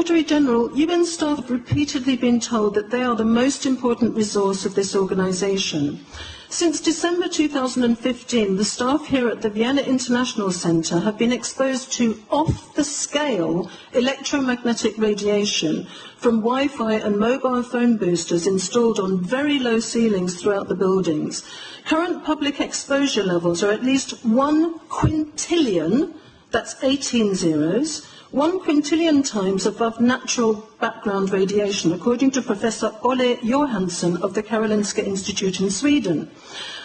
Secretary General, UN staff have repeatedly been told that they are the most important resource of this organisation. Since December 2015, the staff here at the Vienna International Centre have been exposed to off-the-scale electromagnetic radiation from Wi-Fi and mobile phone boosters installed on very low ceilings throughout the buildings. Current public exposure levels are at least 1 quintillion, that's 18 zeros, 1 quintillion times above natural background radiation, according to Professor Olle Johansson of the Karolinska Institute in Sweden.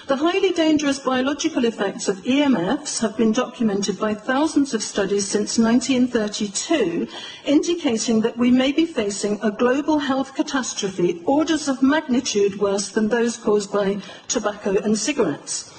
The highly dangerous biological effects of EMFs have been documented by thousands of studies since 1932, indicating that we may be facing a global health catastrophe orders of magnitude worse than those caused by tobacco and cigarettes.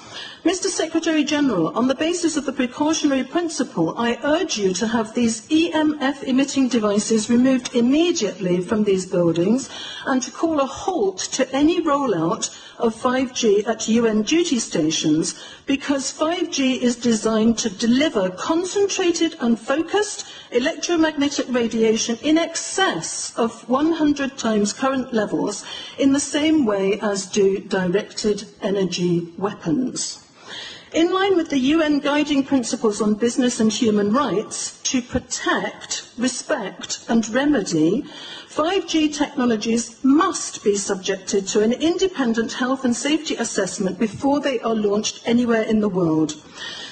Mr. Secretary General, on the basis of the precautionary principle, I urge you to have these EMF emitting devices removed immediately from these buildings and to call a halt to any rollout of 5G at UN duty stations, because 5G is designed to deliver concentrated and focused electromagnetic radiation in excess of 100 times current levels in the same way as do directed energy weapons. In line with the UN guiding principles on business and human rights, to protect, respect and remedy, 5G technologies must be subjected to an independent health and safety assessment before they are launched anywhere in the world.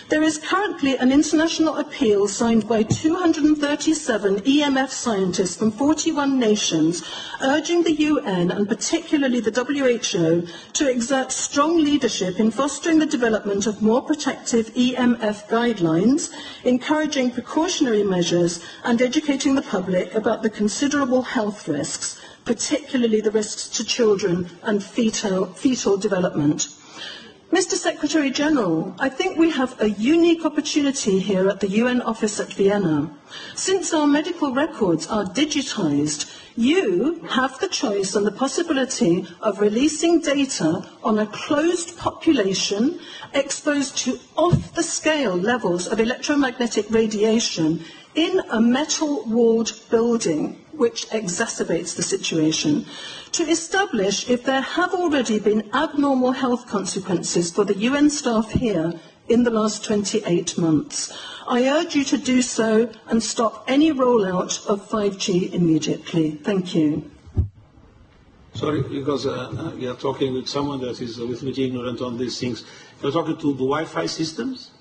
There is currently an international appeal signed by 237 EMF scientists from 41 nations, urging the UN and particularly the WHO to exert strong leadership in fostering the development of more protective EMF guidelines, encouraging precautionary measures and educating the public about the considerable health risks, particularly the risks to children and fetal development. Mr. Secretary General, I think we have a unique opportunity here at the UN office at Vienna. Since our medical records are digitised, you have the choice and the possibility of releasing data on a closed population exposed to off-the-scale levels of electromagnetic radiation in a metal-walled building, which exacerbates the situation, to establish if there have already been abnormal health consequences for the UN staff here in the last 28 months. I urge you to do so and stop any rollout of 5G immediately. Thank you. Sorry, because you are talking with someone that is a little bit ignorant on these things. You're talking to the Wi-Fi systems?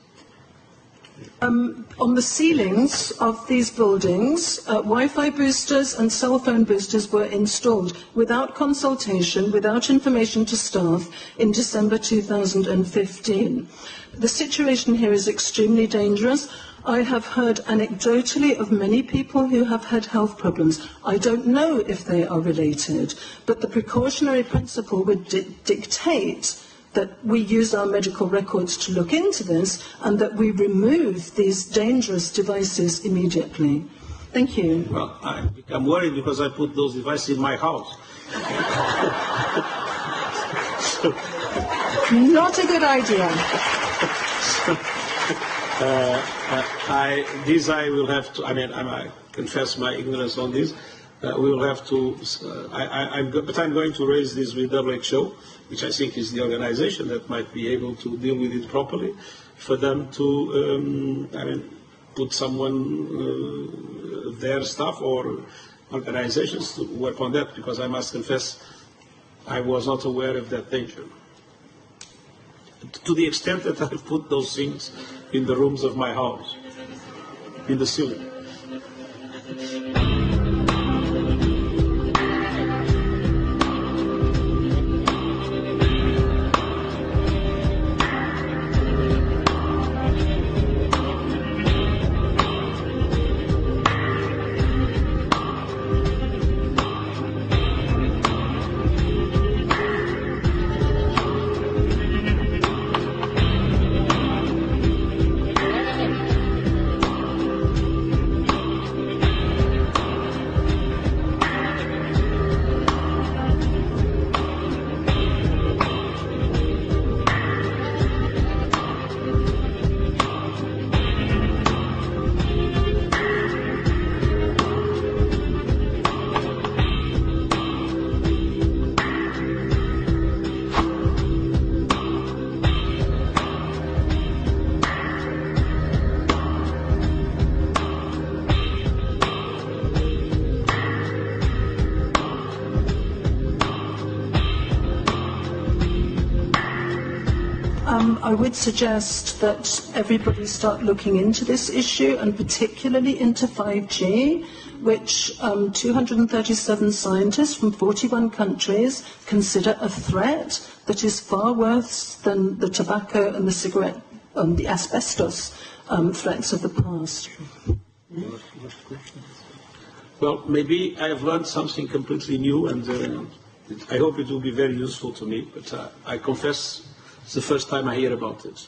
On the ceilings of these buildings, Wi-Fi boosters and cell phone boosters were installed without consultation, without information to staff in December 2015. The situation here is extremely dangerous. I have heard anecdotally of many people who have had health problems. I don't know if they are related, but the precautionary principle would dictate that we use our medical records to look into this and that we remove these dangerous devices immediately. Thank you. Well, I become worried because I put those devices in my house. Not a good idea. I will have to, I confess my ignorance on this. We will have to, but I'm going to raise this with WHO, which I think is the organization that might be able to deal with it properly, for them to, put someone, their staff or organizations to work on that, because I must confess I was not aware of that danger. To the extent that I've put those things in the rooms of my house, in the ceiling. I would suggest that everybody start looking into this issue, and particularly into 5G, which 237 scientists from 41 countries consider a threat that is far worse than the tobacco and the cigarette, the asbestos threats of the past. Well, maybe I have learned something completely new, and I hope it will be very useful to me, but I confess it's the first time I hear about it.